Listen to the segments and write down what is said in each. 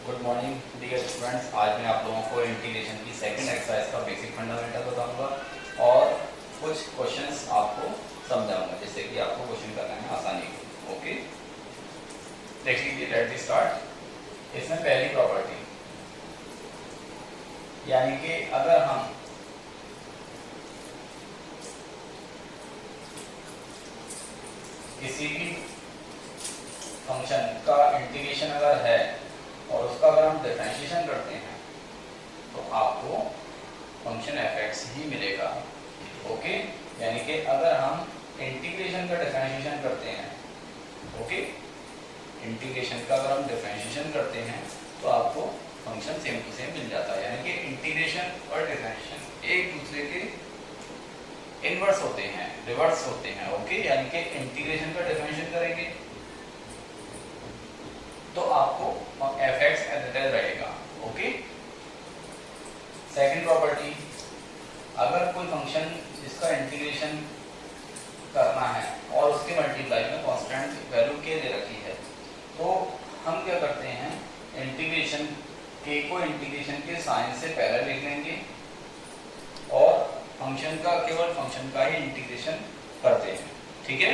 Good morning dear students. आज मैं आप लोगों को इंटीग्रेशन की सेकंड एक्सरसाइज का बेसिक फंडामेंटल बताऊंगा और कुछ क्वेश्चंस आपको समझाऊंगा जिससे कि आपको क्वेश्चन करने में आसानी हो। ओके, देख लीजिए, लेट वी स्टार्ट। इसमें पहली प्रॉपर्टी यानी कि अगर हम किसी भी फंक्शन का इंटीग्रेशन अगर है और उसका अगर हम डिफरेंशिएशन करते हैं तो आपको फंक्शन एफ ही मिलेगा। ओके, यानी कि अगर हम इंटीग्रेशन का डिफरेंशिएशन करते हैं, ओके, इंटीग्रेशन का अगर हम डिफरेंशिएशन करते हैं तो आपको फंक्शन सेम टू सेम मिल जाता है। यानी कि इंटीग्रेशन और डिफरेंशिएशन एक दूसरे के इनवर्स होते हैं, रिवर्स होते हैं। ओके, यानी कि इंटीग्रेशन का डिफरेंशिएशन करेंगे तो आपको F X as it is रहेगा। ओके, सेकंड प्रॉपर्टी, अगर कोई फंक्शन जिसका इंटीग्रेशन करना है और उसके मल्टीप्लाई में कांस्टेंट वैल्यू के दे रखी है तो हम क्या करते हैं, इंटीग्रेशन के को इंटीग्रेशन के साइन से पहले लिख लेंगे और फंक्शन का केवल फंक्शन का ही इंटीग्रेशन करते हैं। ठीक है,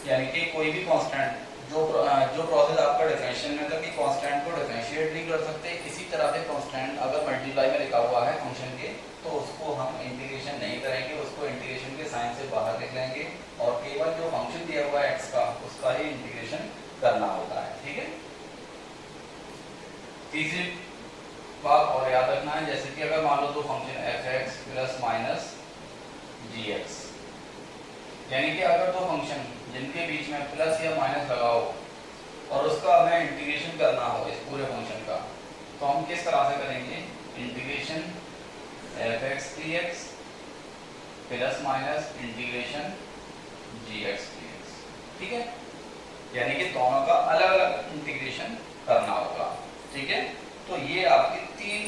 यानी कि कोई भी कांस्टेंट जो प्रोसेस आपका डिफरेंशिएशन में था कि कांस्टेंट को डिफरेंशिएट नहीं कर सकते, इसी तरह से कांस्टेंट अगर मल्टीप्लाई में लिखा हुआ है फंक्शन के तो उसको हम इंटीग्रेशन नहीं करेंगे, उसको इंटीग्रेशन के साइन से बाहर लिख लेंगे और केवल जो फंक्शन दिया हुआ है एक्स का उसका ही इंटीग्रेशन करना होता है। ठीक है, तीसरी बात और याद रखना है, जैसे कि अगर मान लो दो function f x plus minus g x, यानी कि अगर दो फंक्शन जिनके बीच में प्लस या माइनस लगा हो और उसका हमें इंटीग्रेशन करना हो इस पूरे फंक्शन का, तो हम किस तरह से करेंगे, integration f x d x plus minus integration g x d x. ठीक है, यानी कि दोनों का अलग अलग इंटीग्रेशन करना होगा। ठीक है, तो ये आपकी तीन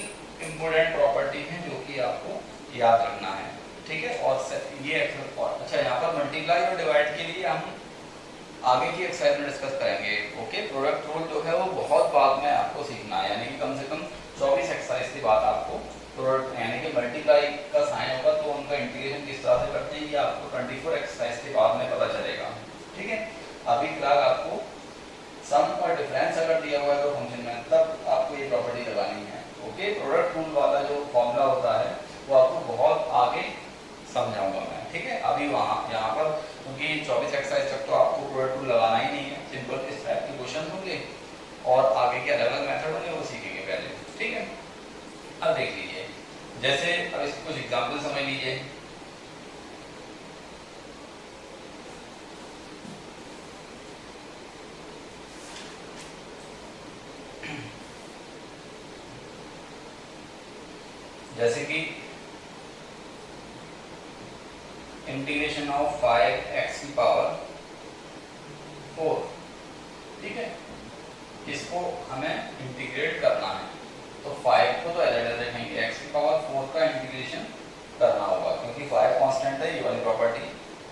इंपोर्टेंट प्रॉपर्टी हैं जो कि आपको याद रखना है। ठीक है, और ये अच्छा, यहाँ पर मल्टीप्लाई और डिवाइड के लिए हम आगे की एक्सरसाइज में डिस्कस करेंगे। ओके, प्रोडक्ट रूल जो है वो बहुत बाद में आपको सीखना है, यानी कि कम से कम 24 एक्सरसाइज के बाद आपको प्रोडक्ट यानी कि मल्टीप्लाई का साइन होगा तो उनका इंटीग्रेशन किस तरह से करते हैं ये आपको 24 एक्सरसाइज के बाद में पता चलेगा। ठीक है, अभी फिलहाल आपको सम और डिफरेंस अगर दिया हुआ है तो फंक्शन में तब आपको ये प्रॉपर्टी लगानी है। ओके, प्रोडक्ट रूल वाला जो फॉर्मूला होता है वो आपको बहुत आगे समझाऊंगा मैं। ठीक है, अभी यहाँ पर क्योंकि 24 एक्सरसाइज तक तो आपको प्रोडक्ट रूल लगाना ही नहीं है, सिंपल इस टाइप के क्वेश्चन होंगे और आगे के अलग अलग मेथड होंगे वो सीखेंगे पहले। ठीक है, अब देख लीजिए, जैसे अब इसके कुछ एग्जाम्पल समझ लीजिए। जैसे कि इंटीग्रेशन ऑफ 5x की पावर 4, ठीक है, इसको हमें इंटीग्रेट करना है तो 5 को तो एज रखेंगे, x की पावर 4 का इंटीग्रेशन करना होगा क्योंकि 5 कांस्टेंट है, ये वाली प्रॉपर्टी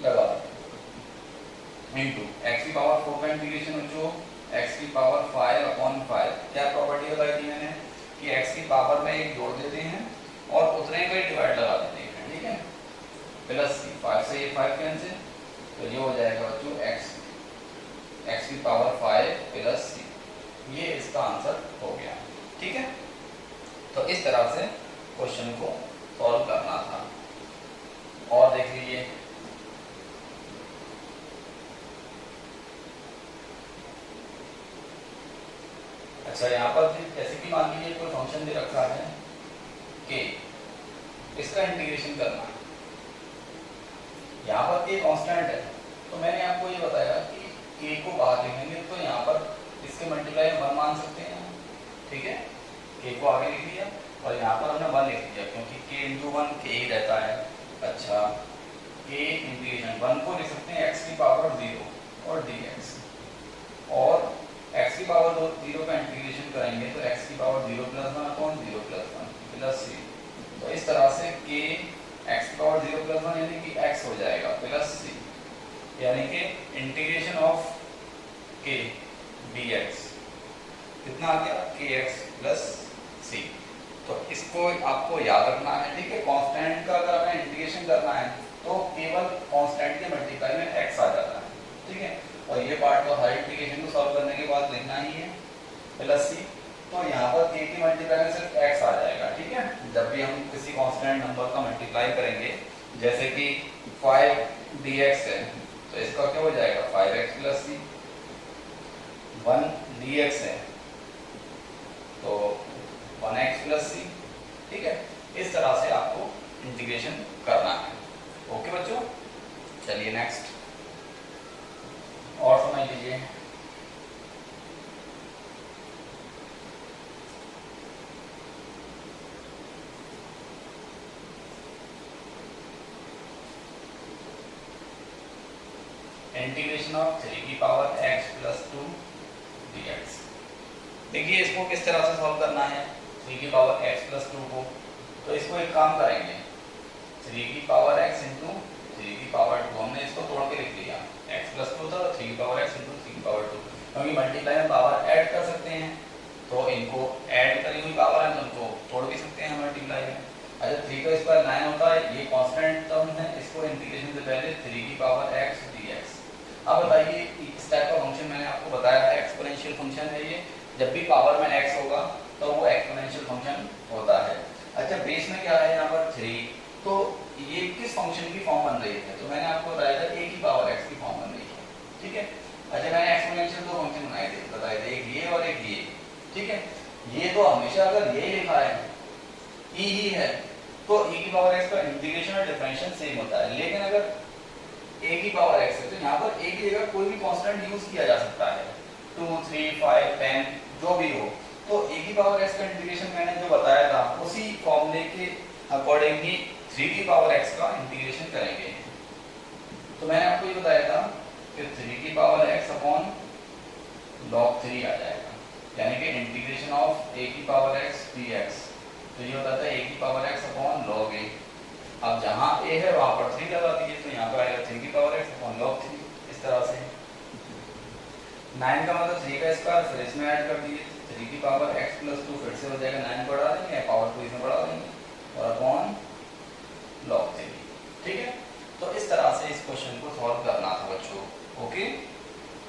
लगा दें इनटू x की पावर 4 का इंटीग्रेशन जो x की पावर 5/5, क्या प्रॉपर्टी लगाई थी मैंने कि x की पावर में एक जोड़ देते हैं और उतने का ही डिवाइड लगा देते हैं। ठीक है, प्लस सी, 5 से ये 5 कैंसिल तो ये हो जाएगा बच्चों x की पावर 5 प्लस सी, ये इसका आंसर हो गया। ठीक है, तो इस तरह से क्वेश्चन को सॉल्व करना था। और देख लीजिए, अच्छा, यहाँ पर जैसे कि मान लीजिए कोई फंक्शन दे रखा है के, इसका इंटीग्रेशन करना है, यहाँ पर के कांस्टेंट है तो मैंने आपको ये बताया कि के को बाहर लिखेंगे तो यहाँ पर इसके मल्टीप्लाई 1 मान सकते हैं। ठीक है, के को आगे लिख लिया और यहाँ पर हमने 1 लिख दिया क्योंकि के इंटू 1 के ही रहता है। अच्छा, के इंटीग्रेशन 1 को लिख सकते हैं x की पावर 0 और dx, और x की पावर 0 का इंटीग्रेशन करेंगे तो x की पावर 0 + 1 अपॉन 0 + 1 प्लस सी, तो इस तरह से के x की पावर 0 + 1 यानी कि x हो जाएगा प्लस सी, यानी कि इंटीग्रेशन ऑफ के dx कितना आ गया kx प्लस सी। तो इसको आपको याद रखना है, ठीक है। कांस्टेंट का अगर हमें इंटीग्रेशन करना है तो केवल कांस्टेंट के मल्टीप्लाई में x आ जाता है, ठीक है। और ये पार्ट तो हर इंटीग्रेशन को सॉल्व करने के बाद लिखना ही है प्लस सी। तो यहाँ पर k की मल्टीप्लाई में सिर्फ x आ जाएगा, ठीक है। जब भी हम किसी कांस्टेंट नंबर का मल्टीप्लाई करेंगे, जैसे कि 5 dx है तो इसका क्या हो जाएगा 5x प्लस सी। 1 dx है तो 1x प्लस सी, ठीक है। इस तरह से आपको इंटीग्रेशन करना है। ओके बच्चों, चलिए नेक्स्ट और समझ लीजिए। इंटीग्रेशन ऑफ 3 की पावर x प्लस 2 dx। देखिए इसको किस तरह से सॉल्व करना है 3 की पावर x प्लस 2 को। तो इसको एक काम करेंगे 3 की पावर x इंटू 3 की पावर 2, हमने इसको तोड़ के लिख लिया। x प्लस 2 था 3 की पावर x इंटू 3 की पावर 2, क्योंकि मल्टीप्लाई में पावर ऐड कर सकते हैं तो इनको ऐड करी हुई पावर है तो उनको तोड़ भी सकते हैं मल्टीप्लाई में। अच्छा 3 का स्क्वायर 9 होता है, ये कांस्टेंट टर्म है, इसको इंटीग्रेशन से पहले 3 की पावर x dx। अब बताइए इस टाइप का फंक्शन मैंने आपको बताया है एक्सपोनेंशियल फंक्शन है ये। जब भी पावर में x होगा तो वो एक्सपोनेंशियल फंक्शन होता है। अच्छा बेस में क्या है यहाँ पर 3, तो ये किस फंक्शन की फॉर्म बन रही है, तो मैंने आपको बताया था a की पावर x की फॉर्म बन रही है, ठीक है। अच्छा मैंने एक्सपोनेंशियल दो फंक्शन बताए थे, एक ये और एक ये, ठीक है। ये तो हमेशा अगर ये लिखा है e ही है तो e की पावर x का इंटीग्रेशन और डिफरेंशियल सेम होता है। लेकिन अगर a की पावर x है तो यहाँ पर a की जगह कोई भी कांस्टेंट यूज किया जा सकता है, 2 3 5 10 जो भी हो। तो a की पावर x का इंटीग्रेशन मैंने जो बताया था उसी फॉर्मूले के अकॉर्डिंग ही 3 की पावर x का इंटीग्रेशन करेंगे। तो मैंने आपको ये बताया था कि 3 की पावर x अपॉन log 3 आ जाएगा, यानी कि इंटीग्रेशन ऑफ a की पावर x dx। तो ये होता था a की power x upon log a। अब जहाँ a है वहां पर 3 लगा दीजिए तो यहाँ पर आएगा 3 की पावर x अपॉन log 3, इस तरह से। 9 का मतलब 3 का स्क्वायर, फिर इसमें ऐड कर दीजिए 3 की पावर x प्लस 2, फिर से हो जाएगा 9 बढ़ा देंगे, पावर 2 इसमें बढ़ा देंगे और अपॉन log 3, ठीक है। तो इस तरह से इस क्वेश्चन को सॉल्व करना था बच्चों। ओके,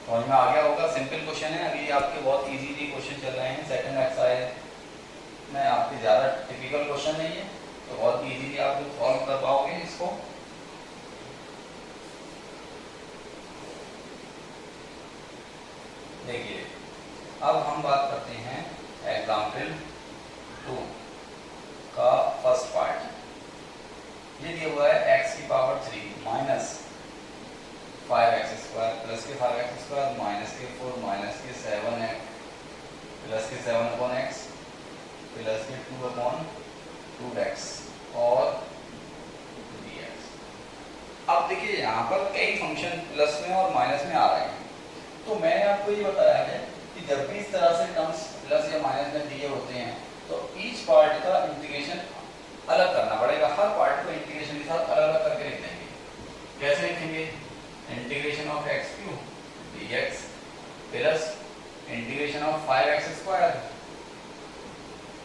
समझ में आ गया होगा। सिंपल क्वेश्चन है, अभी आपके बहुत इजी क्वेश्चन चल रहे हैं सेकंड एक्सरसाइज में, आपके ज़्यादा टिपिकल क्वेश्चन नहीं है, तो बहुत इजीली आप सॉल्व कर पाओगे इसको। देखिए अब हम बात करते हैं एग्जाम्पल 2 का फर्स्ट पार्ट। ये दिया हुआ है x की power 3 minus 5x square plus के 5x स्क्वायर माइनस के 4 माइनस के 7x प्लस के 7 अपॉन x प्लस के 2 अपॉन 2x और dx। अब देखिए यहाँ पर कई फंक्शन प्लस में और माइनस में आ रहे हैं, तो मैंने आपको ये बताया है कि जब भी इस तरह से टर्म्स प्लस या माइनस में दिए होते हैं तो ईच पार्ट का इंटीग्रेशन अलग करना पड़ेगा। हर पार्ट को इंटीग्रेशन के साथ अलग अलग करके लिख देंगे। कैसे लिखेंगे, integration of x cube dx plus integration of 5x square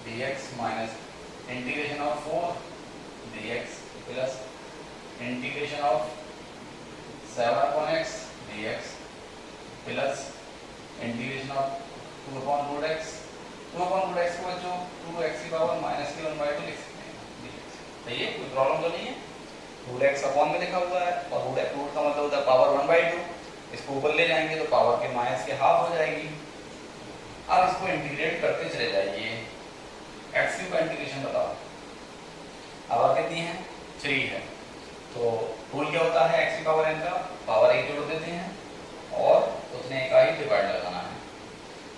dx minus integration of 4 dx plus integration of 7 upon x dx plus integration of 2 upon root x। 2 upon root x को बच्चों 2x की power minus के 1/2 लिख सकते हैं dx। सही है, कोई प्रॉब्लम तो नहीं है। रूट x अपॉन में लिखा हुआ है और रूट का मतलब होता है पावर 1/2, इसको ऊपर ले जाएंगे तो पावर के माइनस के हाफ हो जाएगी। अब इसको इंटीग्रेट करते चले जाइए। x क्यूब का इंटीग्रेशन बताओ, पावर कितनी है 3 है, तो रूल क्या होता है x की पावर n का पावर 1 जोड़ देते हैं और उतने का ही डिवाइड लगाना है,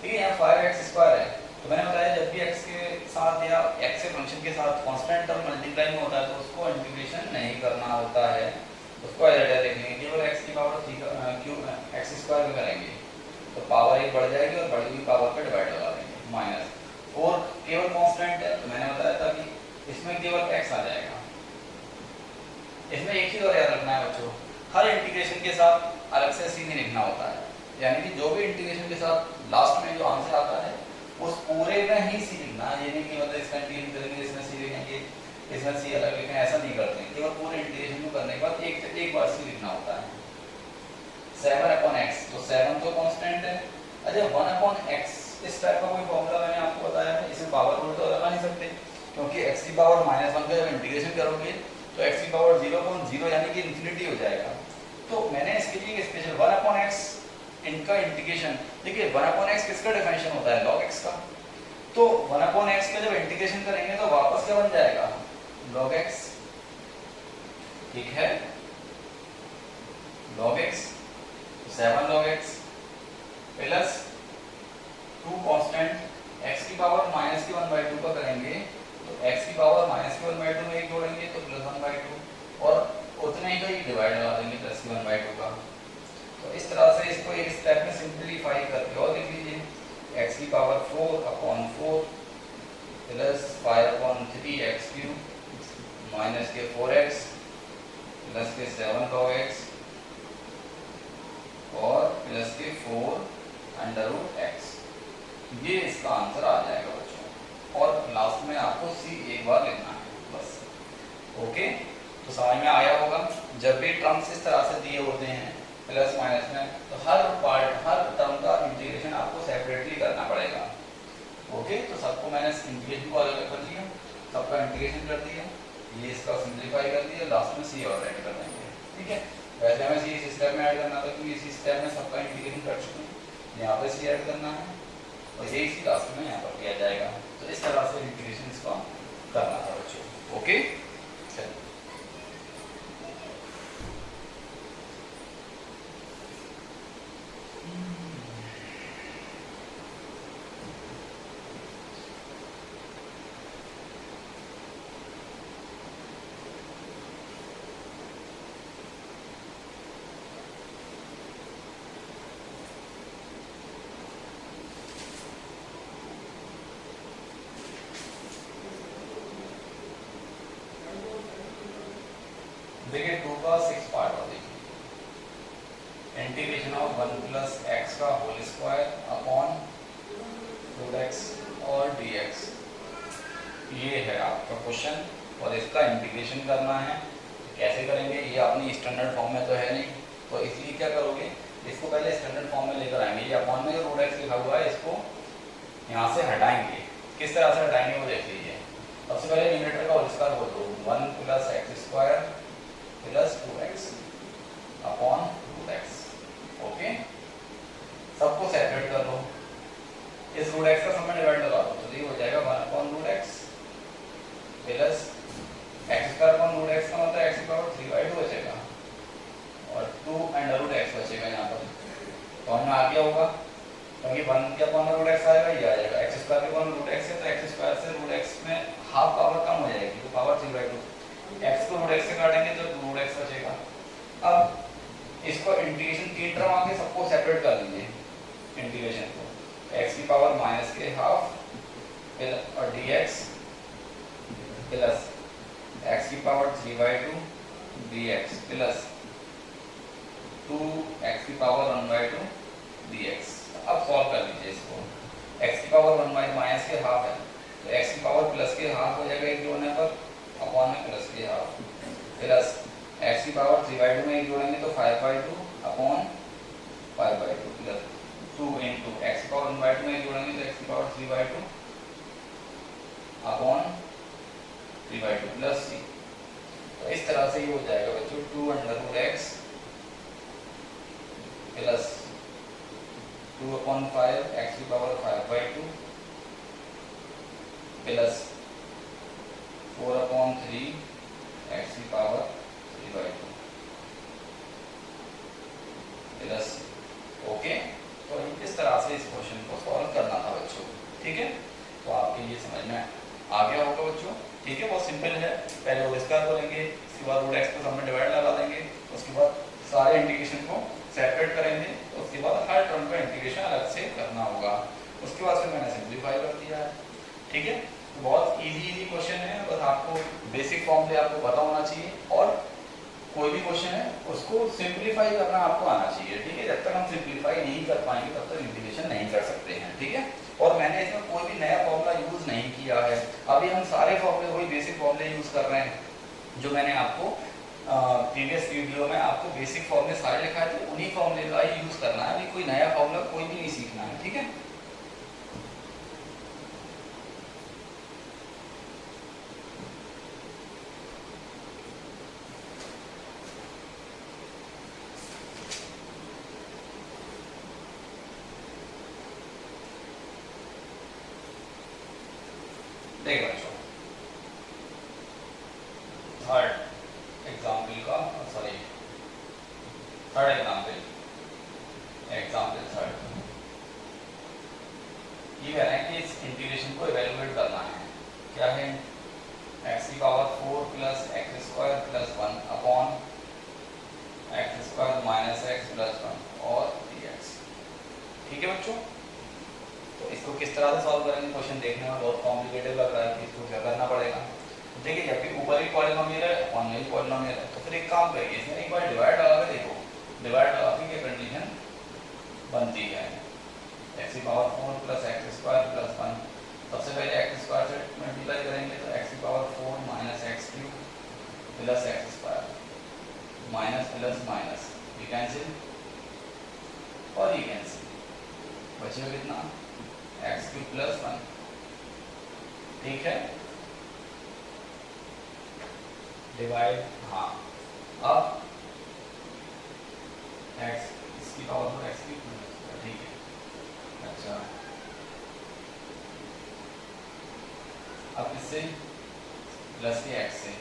ठीक है। यहाँ 5x स्क्वायर है, तो मैंने बताया जब भी x के साथ या x के फंक्शन के साथ कांस्टेंट टर्म मल्टीप्लाई में होता है तो उसको इंटीग्रेशन नहीं करना होता है, उसको एज इट इज लिखेंगे। केवल x की पावर 3 क्यूब x स्क्वायर में करेंगे तो पावर 1 बढ़ जाएगी और बढ़ी हुई पावर पे डिवाइड लगा देंगे। माइनस 4 केवल कांस्टेंट है, तो मैंने बताया था कि इसमें केवल x आ जाएगा। इसमें एक ही और याद रखना है बच्चों, हर इंटीग्रेशन के साथ अलग से सीधे लिखना होता है, यानी कि जो भी इंटीग्रेशन के साथ लास्ट में जो आंसर आता है उस पूरे में ही सी लिखना, ये नहीं कि मतलब इसका इंटीग्रेशन करेंगे इसमें सी लिखेंगे इसमें सी अलग लिखें, ऐसा नहीं करते हैं। केवल पूरे इंटीग्रेशन को करने के बाद एक बार सी लिखना होता है। 7/x, तो 7 तो कांस्टेंट है। अच्छा 1/x इस टाइप का कोई फॉर्मूला मैंने आपको बताया है, इसे पावर रूट तो लगा नहीं सकते क्योंकि x की पावर -1 का जब इंटीग्रेशन करोगे तो x की पावर 0.0 यानी कि इन्फिनिटी हो जाएगा। तो मैंने इसके लिए स्पेशल 1/x इनका इंटीग्रेशन, देखिए 1/x किसका डेफिनेशन होता है, log x का। तो 1/x का जब इंटीग्रेशन करेंगे तो वापस क्या बन जाएगा, log x, ठीक है, log x, 7 log x plus 2 constant x की पावर माइनस की 1/2 का करेंगे तो x की पावर माइनस की 1/2 में एक जोड़ेंगे तो प्लस 1/2 और उतने ही का ही डिवाइड लगा देंगे प्लस की 1/2 का। तो इस तरह से इसको एक स्टेप में सिंपलीफाई करके और लिख लीजिए x की पावर 4/4 प्लस 5/3x³ माइनस के 4x प्लस के 7 log x और प्लस के 4√x। ये इसका आंसर आ जाएगा बच्चों। और लास्ट में आपको c एक बार लेना है बस। ओके, तो समझ में आया होगा। जब भी टर्म्स इस तरह से दिए होते हैं प्लस माइनस में, तो हर टर्म का इंटीग्रेशन आपको सेपरेटली करना पड़ेगा। ओके, तो सबको मैंने इंटीग्रेशन को अलग कर दिया, सबका इंटीग्रेशन कर दिया, ये इसका सिंप्लीफाई कर दिया, लास्ट में c और ऐड कर देंगे। ठीक है, वैसे हमें c इस स्टेप में ऐड करना था क्योंकि इसी स्टेप में सबका इंटीग्रेशन कर चुके हैं। यहाँ पे c ऐड करना है और यही सी लास्ट में यहाँ पर किया जाएगा। तो इस तरह से इंटीग्रेशन इसका करना था बच्चों। ओके, चलिए देखिए 2 का 6 पार्ट हो, देखिए इंटीग्रेशन ऑफ 1 प्लस एक्स का whole square upon root X और dx, ये है आपका क्वेश्चन और इसका इंटीग्रेशन करना है। कैसे करेंगे, ये अपनी स्टैंडर्ड फॉर्म में तो है नहीं, तो इसलिए क्या करोगे, इसको पहले स्टैंडर्ड फॉर्म में लेकर आएंगे। ये अपॉन में रूट एक्स लिखा हुआ है, इसको यहाँ से हटाएंगे। किस तरह से हटाएंगे वो देख लीजिए। सबसे पहले न्यूमरेटर का होल स्क्वायर बोल दो, 1 plus X square plus 2x upon root X. Okay, सबको सेपरेट कर लो, इस रूट एक्स का सब में डिवाइड लगा दो, तो ये हो जाएगा 1 upon root X plus X square upon root X का मतलब एक्स की पावर 3/2 बचेगा और 2√x बचेगा यहाँ पर। तो हमें आ गया होगा क्योंकि 1 के अपॉन रूट एक्स आएगा, ये आ जाएगा एक्स स्क्वायर के अपॉन रूट एक्स है, तो एक्स स्क्वायर से रूट एक्स में हाफ पावर कम हो जाएगी तो पावर 3/2, x को रूट एक्स से काटेंगे तो रूट एक्स बचेगा। अब इसको इंटीग्रेशन 3 टर्म आके सबको सेपरेट कर लीजिए इंटीग्रेशन को, x की पावर माइनस के हाफ और dx प्लस x की पावर 3/2 dx प्लस 2x की पावर 1/2 dx। अब सॉल्व कर लीजिए इसको, x की पावर 1 माइनस के हाफ है तो x की पावर प्लस के हाफ हो जाएगा एक जोड़ने पर अपॉन में प्लस के हाफ प्लस x की पावर 3/2 में एक जोड़ेंगे तो 5/2 अपॉन 5/2 प्लस 2 इंटू x की पावर 1/2 में एक जोड़ेंगे तो x की पावर 3/2 अपॉन 3/2 प्लस c। तो इस तरह से ये हो जाएगा बच्चों 2√x प्लस 2/5 x की पावर 5/2 प्लस 4/3 x की पावर 3/2 प्लस। ओके, तो इस तरह से इस क्वेश्चन को सॉल्व करना था बच्चों। ठीक है, तो आपके ये समझ में आ गया होगा बच्चों। ठीक है, बहुत सिंपल है। पहले होल स्क्वायर को लेंगे, उसके बाद रूट एक्स को सब में डिवाइड लगा देंगे, उसके बाद सारे इंटीग्रेशन को सेपरेट करेंगे, तो उसके बाद हर टर्म का इंटीग्रेशन अलग से करना होगा। उसके बाद फिर मैंने सिंप्लीफाई कर दिया है। ठीक है, बहुत इजी क्वेश्चन है, बस आपको बेसिक फॉर्मूले आपको पता होना चाहिए और कोई भी क्वेश्चन है उसको सिंप्लीफाई करना आपको आना चाहिए। ठीक है, जब तक हम सिंप्लीफाई नहीं कर पाएंगे तब तक इंटीग्रेशन नहीं कर सकते हैं। ठीक है, और मैंने इसमें सारे फॉर्मूले वही बेसिक फॉर्मूले यूज़ कर रहे हैं जो मैंने आपको प्रीवियस वीडियो में आपको बेसिक फॉर्मूले सारे लिखाए थे, उन्हीं फॉर्मूले का ही यूज़ करना है, अभी कोई नया फॉर्मूला कोई भी नहीं सीखना है, ठीक है। देखो बच्चों, थर्ड एग्जाम्पल का सॉरी थर्ड एग्जाम्पल थर्ड ये कह रहे हैं कि इस इंटीग्रेशन को इवेलुएट करना है। क्या है? x की power 4 plus X square plus 1 upon x square minus x plus 1 और dx। ठीक है बच्चों, तो इसको किस तरह से सॉल्व करेंगे? क्वेश्चन देखने में बहुत कॉम्प्लिकेटेड लग रहा है कि इसको क्या करना पड़ेगा। देखिए जब भी ऊपर ही पॉलिनोमियल है और में ही पॉलिनोमियल है, तो फिर एक काम करिए, इसमें एक बार डिवाइड लगा के देखो, डिवाइड लगा के कंडीशन बनती है x की power 4 plus X square plus 1। सबसे पहले एक्स स्क्वायर से मल्टीप्लाई करेंगे तो x की power 4 minus x cube plus X square minus plus minus ये कैंसिल और ये कैंसिल, बचेगा कितना? X cube plus 1। ठीक है, डिवाइड, हाँ अब एक्स इसकी पावर पर एक्स क्यूब, ठीक है। अच्छा अब इससे प्लस के एक्स से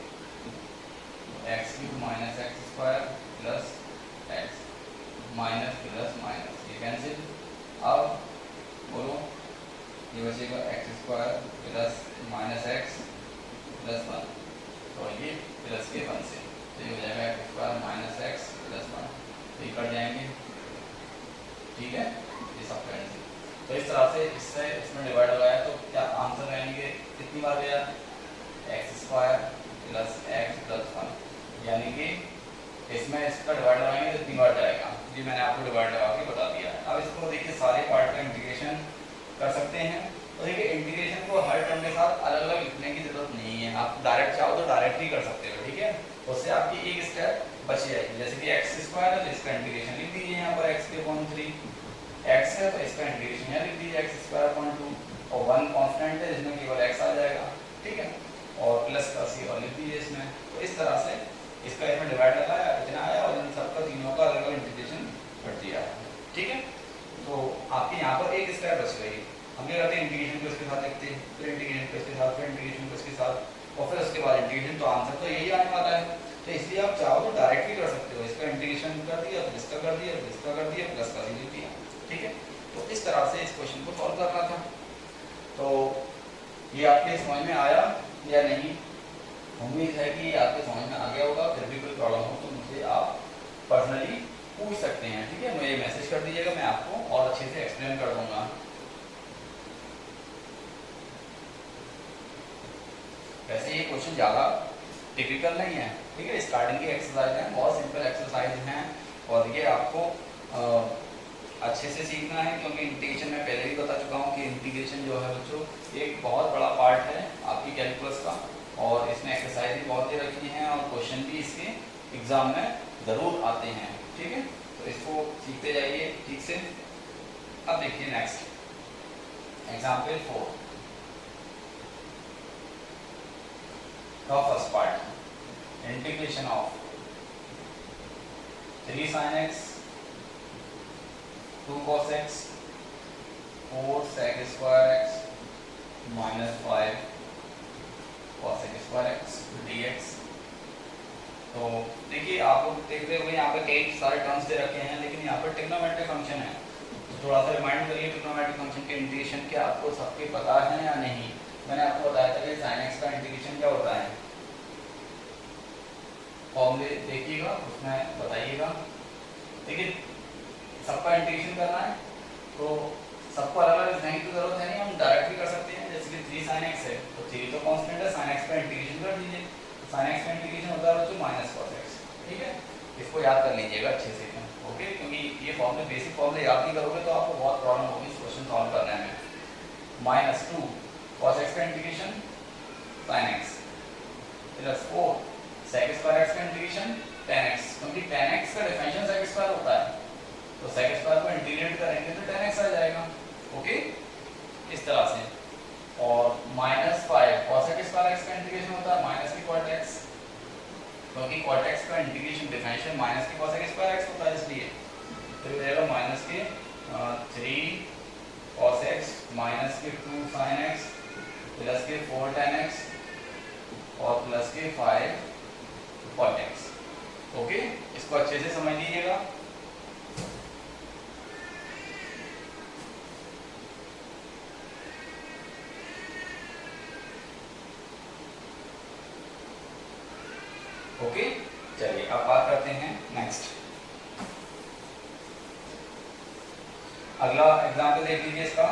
x cube minus x square plus x minus plus minus ये कैंसिल। अब बोलो ये बचेगा x square plus minus x plus 1, तो ये प्लस के 1 से तो ये हो जाएगा x square minus x plus 1, ये कट जाएंगे, ठीक है, ये सब कैंसिल। तो इस तरह से इससे इसमें डिवाइड लगाया तो क्या आंसर रहेंगे कितनी बार गया? X square plus x plus 1, यानी कि इसमें इसका डिवाइड लगाएंगे तो कितनी बार जाएगा? जी मैंने आपको डिवाइड लगा के बता दिया है। अब इसको देखिए सारे पार्ट का इंटीग्रेशन कर सकते हैं। तो देखिए इंटीग्रेशन को हर टर्म के साथ अलग अलग लिखने की जरूरत नहीं है, आप डायरेक्ट चाहो तो डायरेक्ट ही कर सकते हो, ठीक है। उससे आपकी एक स्टेप बच जाएगी, जैसे कि एक्स स्क्वायर है तो इसका इंटीग्रेशन लिख दीजिए यहाँ पर एक्स के अपॉन 3, एक्स है तो इसका इंटीग्रेशन यहाँ लिख दीजिए एक्स स्क्वायर अपॉन 2, और 1 कांस्टेंट है जिसमें केवल एक्स आ जाएगा, ठीक है, और प्लस का सी और लिख दीजिए इसमें। तो इस तरह से इसका इसमें डिवाइड लगाया, इतना आया और इन सबका तीनों का अलग अलग इंटीग्रेशन कर दिया, ठीक है। तो आपके यहाँ पर एक स्टेप बच गई। हम क्या करते हैं, इंटीग्रेशन को इसके साथ लिखते हैं, फिर इंटीग्रेशन को इसके साथ, फिर इंटीग्रेशन को इसके साथ और फिर उसके बाद इंटीग्रेशन, तो आंसर तो यही आने वाला है। तो इसलिए आप चाहो तो डायरेक्ट भी कर सकते हो, इसका इंटीग्रेशन कर दिया, फिर इसका कर दिया, फिर इसका कर दिया, प्लस का लिख दिया, ठीक है। तो इस तरह से इस क्वेश्चन को सॉल्व करना था। तो ये आपके समझ में आया या नहीं? उम्मीद है कि आपके समझ में आ गया होगा। फिर भी कोई प्रॉब्लम हो तो मुझे आप पर्सनली पूछ सकते हैं, ठीक है, मुझे मैसेज कर दीजिएगा, मैं आपको और अच्छे से एक्सप्लेन कर दूंगा। वैसे ये क्वेश्चन ज़्यादा टिपिकल नहीं है, ठीक है, स्टार्टिंग की एक्सरसाइज है, बहुत सिंपल एक्सरसाइज हैं और ये आपको अच्छे से सीखना है, क्योंकि इंटीग्रेशन में पहले भी बता चुका हूँ कि इंटीग्रेशन जो है बच्चों एक बहुत बड़ा पार्ट है आपकी कैलकुलस का, और इसमें एक्सरसाइज भी बहुत दे रखी हैं और क्वेश्चन भी इसके एग्जाम में ज़रूर आते हैं, ठीक है। तो इसको सीखते जाइए ठीक से। अब देखिए नेक्स्ट एग्जाम्पल 4 का first part, integration of 3 sin x 2 cos x 4 sec square x minus 5 cos x square x dx। तो देखिए आप लोग देखते हुए यहाँ पे कई सारे टर्म्स दे रखे हैं, लेकिन यहाँ पर ट्रिग्नोमेट्रिक फंक्शन है, तो थोड़ा सा रिमाइंड करिए ट्रिग्नोमेट्रिक फंक्शन के इंटीग्रेशन क्या आपको सबके पता है या नहीं। मैंने आपको बताया था कि sin x का इंटीग्रेशन क्या होता है, फॉर्मूले देखिएगा उसमें बताइएगा। देखिए सबका इंटीग्रेशन करना है तो सबको अलग अलग लिखने की जरूरत है नहीं, हम डायरेक्ट भी कर सकते हैं। जैसे कि 3 sin x है तो 3 तो कांस्टेंट है, sin x का इंटीग्रेशन कर दीजिए, sin x का इंटीग्रेशन होता है बच्चों माइनस cos x, ठीक है। इसको याद कर लीजिएगा अच्छे से, ओके, क्योंकि ये फॉर्मूले बेसिक फॉर्मूले याद नहीं करोगे तो आपको बहुत प्रॉब्लम होगी इस क्वेश्चन सॉल्व करने में। -2 cos x का integration sin x plus 4 sec square x का इंटीग्रेशन tan x, क्योंकि tan x का डिफरेंशियल sec स्क्वायर होता है, तो sec स्क्वायर को इंटीग्रेट करेंगे तो tan x आ जाएगा। ओके, इस तरह से। और -5 cosec स्क्वायर x का इंटीग्रेशन होता है माइनस की cot x, क्योंकि cot x का इंटीग्रेशन डिफरेंशियल माइनस की cosec स्क्वायर x होता है, इसलिए तो ये रहेगा माइनस के 3 cos x माइनस के 2 sin x प्लस के 4 tan x और प्लस के 5 cot x। ओके, इसको अच्छे से समझ लीजिएगा। ओके, चलिए अब बात करते हैं नेक्स्ट। अगला एग्जाम्पल देख लीजिए, इसका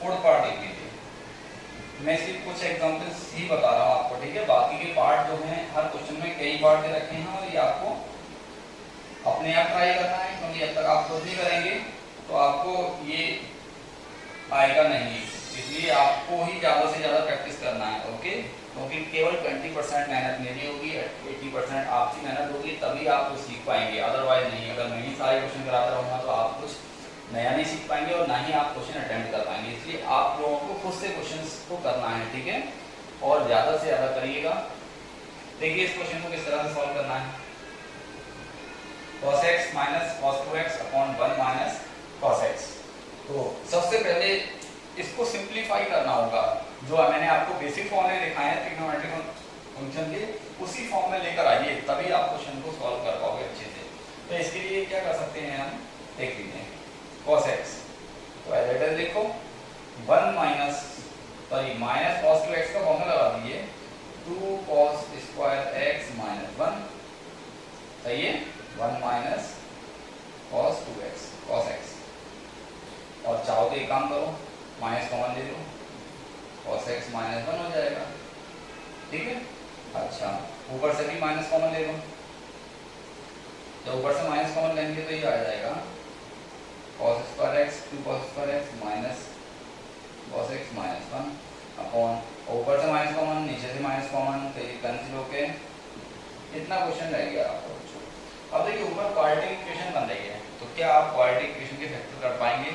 फोर्थ पार्ट देख लीजिए। मैं सिर्फ कुछ एग्जाम्पल्स ही बता रहा हूँ आपको, ठीक है। बाकी के पार्ट जो हैं हर क्वेश्चन में कई पार्ट दे रखे हैं और ये आपको अपने आप ट्राई करना है, क्योंकि जब तक आप खुद नहीं करेंगे तो आपको ये आएगा नहीं, इसलिए आपको ही ज़्यादा से ज़्यादा प्रैक्टिस करना है। ओके, क्योंकि केवल 20% मेहनत मेरी होगी, 80% आपकी मेहनत होगी, तभी आप कुछ सीख पाएंगे, अदरवाइज नहीं। अगर मैं ही सारे क्वेश्चन कराता रहूँगा तो आप कुछ नया नहीं सीख पाएंगे और ना ही आप क्वेश्चन अटेम्प्ट कर पाएंगे। इसलिए आप लोगों को खुद से क्वेश्चन को करना है, ठीक है, और ज़्यादा से ज़्यादा करिएगा। देखिए इस क्वेश्चन को किस तरह से सॉल्व करना है। cos x minus cos 2x upon 1 minus cos x। तो सबसे पहले इसको सिंप्लीफाई करना होगा, जो मैंने आपको बेसिक फॉर्म में दिखाया है ट्रिग्नोमेट्रिक फंक्शन के, उसी फॉर्म में लेकर आइए, तभी आप क्वेश्चन को सॉल्व कर पाओगे अच्छे से। तो इसके लिए क्या कर सकते हैं हम, देख लीजिए। cos x तो एज देखो 1 माइनस cos 2x का फॉर्मूला लगा दीजिए, 2 cos स्क्वायर x माइनस 1, सही है, 1 minus cos 2x cos x। और चाहो तो एक काम करो, माइनस कॉमन ले लो, cos x माइनस 1 हो जाएगा, ठीक है। अच्छा, ऊपर से भी माइनस कॉमन ले लो, जब ऊपर से माइनस कॉमन लेंगे तो ये आ जाएगा cos square x 2 cos square x minus cos x minus 1 upon, ऊपर से माइनस कॉमन, नीचे से माइनस कॉमन, तो ये कैंसिल होके इतना क्वेश्चन रह गया आपको। अब देखिए ऊपर क्वाड्रेटिक इक्वेशन बन रही है, तो क्या आप क्वाड्रेटिक इक्वेशन के फैक्टर कर पाएंगे?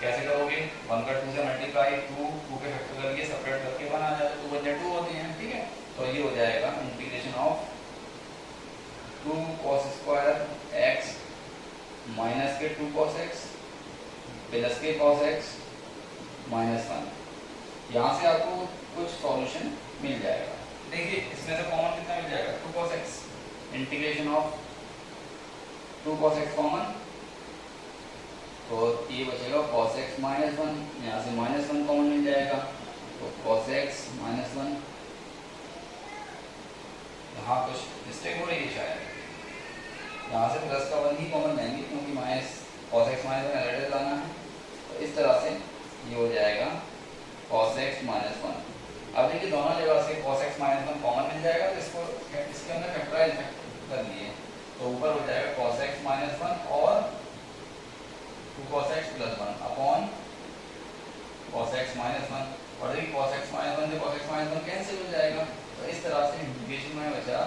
कैसे करोगे? 1 का 2 से मल्टीप्लाई, 2 के फैक्टर करके सेपरेट करके 1 आ जाए, 2 बचे 2 होते हैं, ठीक है। तो ये हो जाएगा integration of 2 cos square x minus के 2 cos x प्लस के cos x माइनस 1। यहाँ से आपको कुछ सॉल्यूशन मिल जाएगा। देखिए इसमें से कॉमन कितना मिल जाएगा, 2 cos x, integration of 2 cos x common, तो ये बचेगा cos x माइनस 1, यहाँ से माइनस 1 कॉमन मिल जाएगा, तो cos x माइनस 1। यहाँ कुछ मिस्टेक हो रही है शायद, यहाँ से प्लस का 1 ही कॉमन लेंगे, क्योंकि माइनस cos x माइनस 1 एलरेडी लाना है। तो इस तरह से ये हो जाएगा cos x माइनस 1। अब देखिए दोनों जगह से cos x माइनस 1 कॉमन मिल जाएगा, तो इसको इसके अंदर फैक्टराइज कर लिए, तो ऊपर हो जाएगा cos x माइनस 1 और 2 cos x plus 1 upon cos x minus 1, और देखिए cos x माइनस 1 से cos x माइनस 1 कैंसिल हो जाएगा। तो इस तरह से इंटीग्रेशन में बचा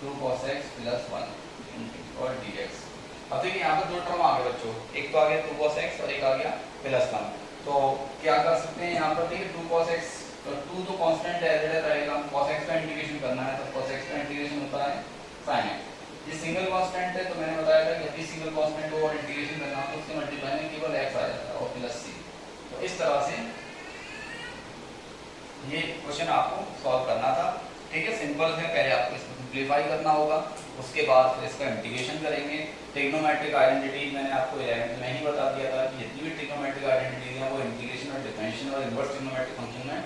2 cos x प्लस 1 और dx। अब देखिए यहाँ पर दो टर्म आ गए बच्चों, एक तो आ गया 2 cos x और एक आ गया प्लस 1। तो क्या कर सकते हैं यहाँ पर, देखिए 2 cos x, तो 2 तो कांस्टेंट रहेगा, cos x का इंटीग्रेशन करना है, तो cos x का इंटीग्रेशन होता है sin x। ये सिंगल कांस्टेंट है, तो मैंने बताया था कि यदि सिंगल कांस्टेंट को और इंटीग्रेशन करना हो तो उससे मल्टीप्लाई में केवल x आ जाता है और प्लस c। तो इस तरह से ये क्वेश्चन आपको सॉल्व करना था, ठीक है। सिंपल है, पहले आपको इसको सिंप्लीफाई करना होगा, उसके बाद फिर इसका इंटीग्रेशन करेंगे। ट्रिग्नोमेट्रिक आइडेंटिटी मैंने आपको 11th में ही बता दिया था कि जितनी भी ट्रिग्नोमेट्रिक आइडेंटिटी है वो इंटीग्रेशन और डिफरेंशियल और इनवर्स ट्रिग्नोमेट्रिक फंक्शन में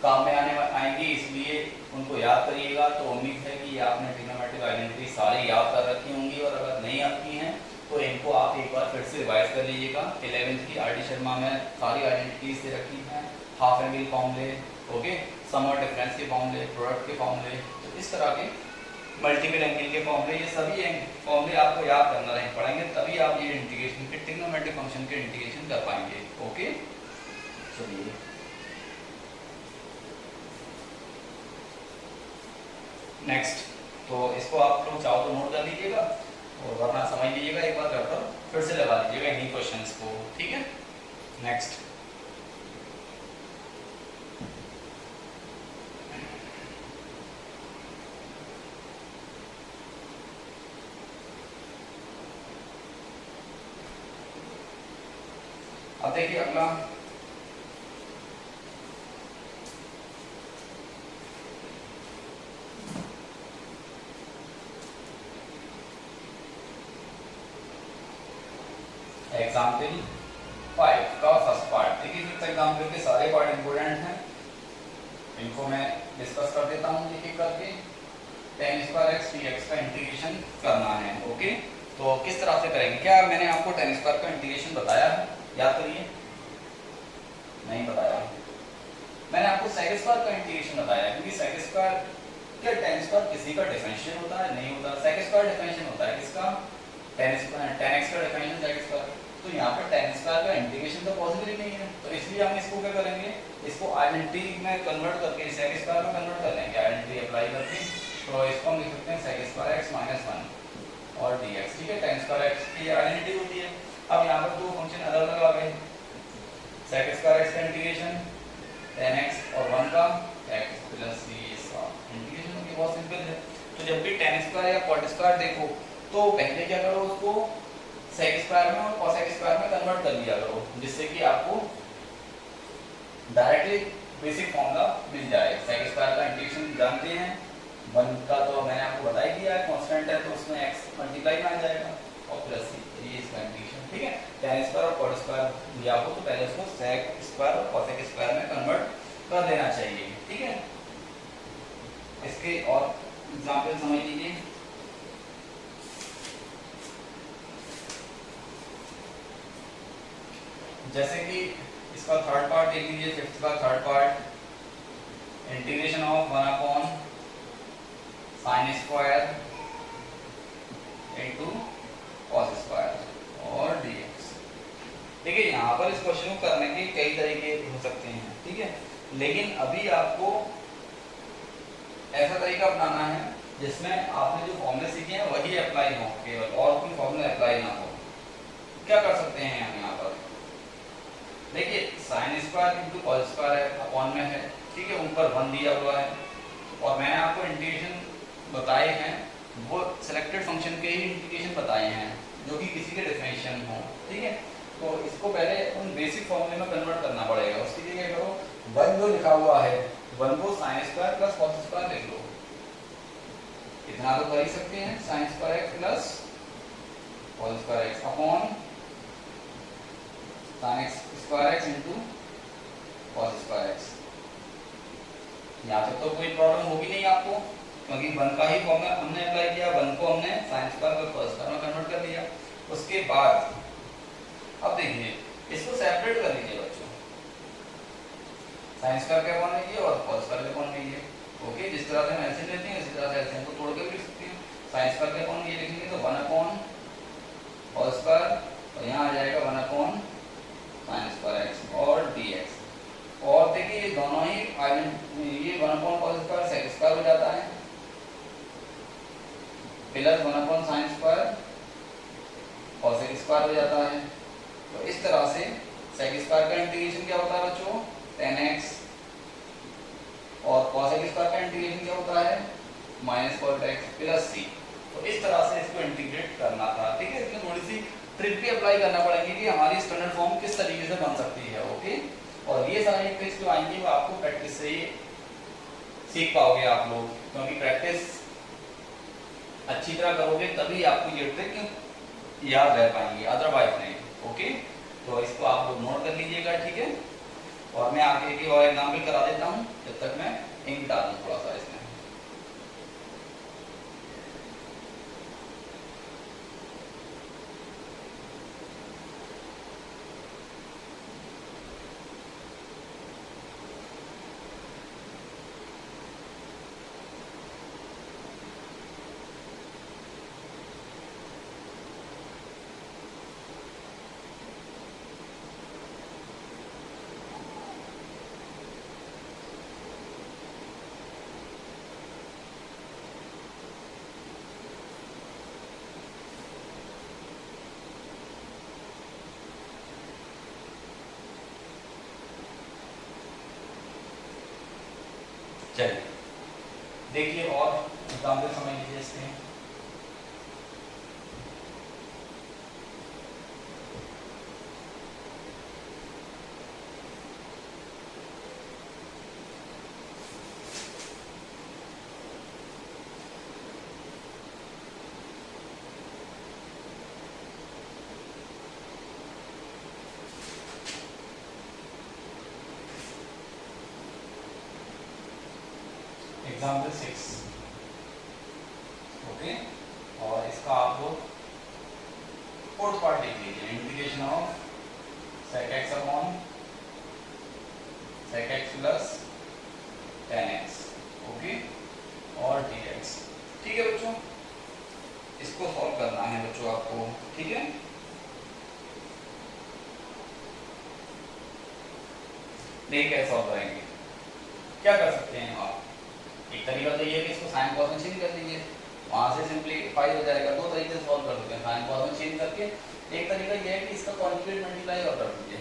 काम में आएंगी, इसलिए उनको याद करिएगा। तो उम्मीद है कि आपने ट्रिग्नोमेट्रिक आइडेंटिटी सारी याद कर रखी होंगी, और अगर नहीं आती हैं तो इनको आप एक बार फिर से रिवाइज कर लीजिएगा। 11th की आर डी शर्मा में सारी आइडेंटिटीज दे रखी हैं, हाफ एंगल फॉर्मूले, ओके, सम और डिफरेंस के फॉर्मूले, प्रोडक्ट के फॉर्मूले, तो इस तरह के मल्टीपल एंगल के फॉर्मूले, ये सभी फॉर्मूले आपको याद करना रहे पड़ेंगे, तभी आप ये इंटीग्रेशन के ट्रिग्नोमेट्रिक फंक्शन के इंटीग्रेशन कर पाएंगे। ओके, चलिए नेक्स्ट, तो इसको आप लोग चाहो तो नोट कर लीजिएगा और वरना समझ लीजिएगा, एक बार पेपर फिर से लगा लीजिएगा इन्हीं क्वेश्चंस को, ठीक है। नेक्स्ट, अब देखिए अगला, एग्जाम्पल 5 का फर्स्ट पार्ट। देखिए फिफ्थ एग्जाम्पल के सारे पार्ट इंपोर्टेंट हैं, इनको मैं डिस्कस कर देता हूँ एक एक करके। tan square x d x का इंटीग्रेशन करना है, ओके। तो किस तरह से करेंगे, क्या मैंने आपको tan स्क्वायर का इंटीग्रेशन बताया है, याद करिए, नहीं बताया। मैंने आपको sec स्क्वायर का इंटीग्रेशन बताया, क्योंकि sec स्क्वायर क्या tan स्क्वायर किसी का डिफरेंशियल होता है, नहीं होता। sec स्क्वायर डिफरेंशियल होता है किसका, tan एक्स का डिफरेंशियल sec स्क्वायर। तो यहाँ पर tan स्क्वायर का इंटीग्रेशन तो पॉसिबल ही नहीं है, तो इसलिए हम इसको क्या करेंगे, इसको आइडेंटिटी में कन्वर्ट करके sec स्क्वायर में कन्वर्ट कर लेंगे, आइडेंटिटी अप्लाई करके। तो इसको हम लिख सकते हैं sec स्क्वायर x माइनस 1 और dx, ठीक है। tan स्क्वायर x की आइडेंटिटी होती है। अब यहाँ पर दो फंक्शन अलग अलग आ गए, sec स्क्वायर x का इंटीग्रेशन tan x और 1 का x प्लस c, इसका इंटीग्रेशन होगी, बहुत सिंपल है। तो जब भी tan स्क्वायर या cot स्क्वायर देखो तो पहले क्या करो, उसको sec स्क्वायर में और cosec स्क्वायर में कन्वर्ट कर लिया करो, जिससे कि आपको डायरेक्टली बेसिक फॉर्मूला मिल जाए। sec स्क्वायर का इंटीग्रेशन जानते हैं, 1 का तो मैंने आपको बता ही दिया है, कांस्टेंट है तो उसमें x मल्टीप्लाई में आ जाएगा और प्लस c, ये इसका इंटीग्रेशन, ठीक है। tan स्क्वायर और cot स्क्वायर दिया हो तो पहले उसको sec स्क्वायर और cosec स्क्वायर में कन्वर्ट कर देना चाहिए, ठीक है। इसके और एग्जांपल समझ लीजिए। जैसे कि इसका थर्ड पार्ट देख लीजिए, फिफ्थ का third part, integration of 1 upon sin square into cos square और dx। देखिए यहाँ पर इस क्वेश्चन को करने के कई तरीके हो सकते हैं, ठीक है, लेकिन अभी आपको ऐसा तरीका अपनाना है जिसमें आपने जो फॉर्मूले सीखे हैं वही अप्लाई हो केवल, और कोई फॉर्मूला अप्लाई ना हो। क्या कर सकते हैं हम यहाँ पर, देखिए sin square into cos square है, अपॉन में है, ठीक है, ऊपर 1 दिया हुआ है और मैंने आपको इंटीग्रेशन बताए हैं, वो सिलेक्टेड फंक्शन के ही इंटीग्रेशन बताए हैं जो कि किसी के डिफरेंशियल हो, ठीक है। तो इसको पहले उन बेसिक फॉर्मूले में कन्वर्ट करना पड़ेगा। उसके लिए क्या करो, 1 जो लिखा हुआ है 1 को sin square plus cos square लिख लो, इतना तो कर ही सकते हैं, sin square x plus cos square x upon sin square x into cos square x। यहाँ तक तो कोई प्रॉब्लम होगी नहीं आपको, क्योंकि 1 का ही फॉर्मूला हमने अप्लाई किया, 1 को हमने sin square plus cos square में कन्वर्ट कर लिया। उसके बाद अब देखिए इसको सेपरेट कर लीजिए बच्चों, sin स्क्वायर के अपॉन लीजिए और cos स्क्वायर के अपॉन लीजिए, ओके। जिस तरह से हम एलसीएम लेते हैं इसी तरह से एलसीएम को तोड़ के भी लिख सकते हैं। sin स्क्वायर के अपॉन ये लिखेंगे तो 1 अपॉन cos स्क्वायर और यहाँ आ जाएगा 1 अपॉन sin स्क्वायर x और dx। और देखिए ये दोनों ही ये 1 upon cos square sec square हो जाता है, plus 1 upon sin square cosec square हो जाता है। तो इस तरह से sec स्क्वायर का इंटीग्रेशन क्या होता है बच्चों, tan x और cosec स्क्वायर का इंटीग्रेशन क्या होता है, minus cot x plus c। तो इस तरह से इसको इंटीग्रेट करना था, ठीक है। इसमें थोड़ी सी ट्रिक भी अप्लाई करना पड़ेगी कि हमारी स्टैंडर्ड फॉर्म किस तरीके से बन सकती है, ओके। और ये सारे ट्रिक्स जो आएंगे वो आपको प्रैक्टिस से ही सीख पाओगे आप लोग, क्योंकि प्रैक्टिस अच्छी तरह करोगे तभी आपको ये ट्रिक याद रह पाएंगी, अदरवाइज नहीं, ओके। तो इसको आप लोग नोट कर लीजिएगा, ठीक है। और मैं आगे की और एग्जाम्पल करा देता हूँ जब तक मैं इंक डालूँ थोड़ा सा इसमें। चलिए देखिए और एग्जाम्पल समझ लीजिए इसके। एग्जाम्पल 6 ओके, और इसका आप लोग फोर्थ पार्ट लिख लीजिए, integration of sec x upon sec x plus tan x okay और dx। ठीक है बच्चों, इसको सॉल्व करना है बच्चों आपको, ठीक है। देखिए कैसे सॉल्व करेंगे, क्या कर सकते हैं आप। एक तरीका तो ये है कि इसको साइन कॉस में चेंज कर दीजिए, वहां से सिंपलीफाई हो जाएगा। दो तरीके से सॉल्व कर सकते हैं, साइन कॉस में चेंज करके। एक तरीका ये है कि इसका कॉन्जुगेट मल्टीप्लाई और कर दीजिए,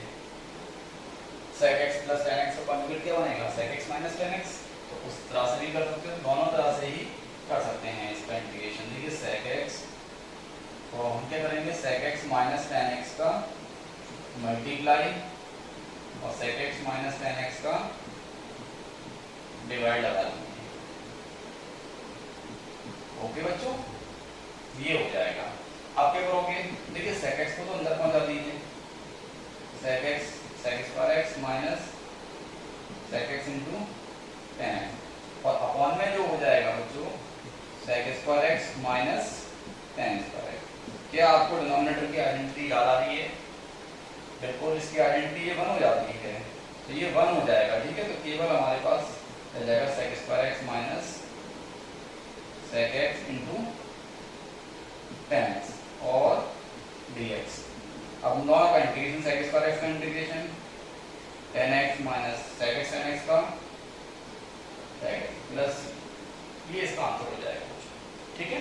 sec x plus tan x का कॉन्जुगेट क्या बनेगा, sec x minus tan x। तो उस तरह से भी कर सकते हो, दोनों तरह से ही कर सकते हैं इसका इंटीग्रेशन। देखिए sec x, तो हम क्या करेंगे, sec x minus tan x का मल्टीप्लाई और sec x minus tan x का डिवाइड लगा देंगे। ओके बच्चों, ये हो जाएगा। आप क्या करोगे, देखिए sec x को तो अंदर पहुंचा दीजिए, sec x sec square x minus sec x into tan x, और अपॉन में जो हो जाएगा बच्चों sec square x minus tan square x। क्या आपको डिनोमिनेटर की आइडेंटिटी याद आ रही है? बिल्कुल, इसकी आइडेंटिटी ये 1 हो जाती है, तो ये 1 हो जाएगा। ठीक है, तो केवल हमारे पास रह जाएगा sec square x minus sec x into tan x और dx। अब दोनों का इंटीग्रेशन, sec स्क्वायर x का integration tan x minus sec x tan x का sec x प्लस ये इसका आंसर हो जाएगा। ठीक है,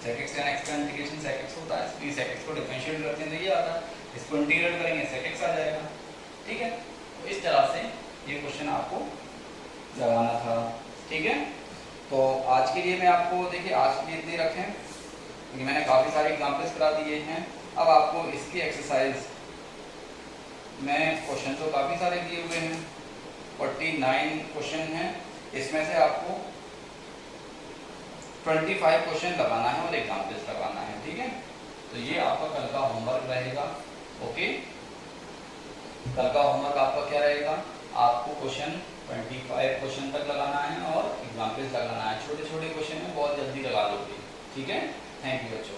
sec x tan x का इंटीग्रेशन sec x होता है, इसलिए sec x को डिफरेंशिएट करते हैं तो ये आता है, इसको इंटीग्रेट करेंगे sec x आ जाएगा। ठीक है, तो इस तरह से ये क्वेश्चन आपको लगाना था। ठीक है, तो आज के लिए मैं आपको, देखिए आज के लिए इतने रखें, क्योंकि मैंने काफ़ी सारे एग्जाम्पल्स करा दिए हैं। अब आपको इसकी एक्सरसाइज में क्वेश्चन तो काफ़ी सारे दिए हुए हैं, 49 क्वेश्चन हैं, इसमें से आपको 25 क्वेश्चन लगाना है और एग्जाम्पल्स लगाना है। ठीक है, तो ये आपका कल का होमवर्क रहेगा। ओके, कल का होमवर्क आपका क्या रहेगा, आपको क्वेश्चन 25 क्वेश्चन तक लगाना है और एग्जाम्पल्स लगाना है। छोटे छोटे क्वेश्चन में बहुत जल्दी लगा लोगे। ठीक है, थैंक यू बच्चों।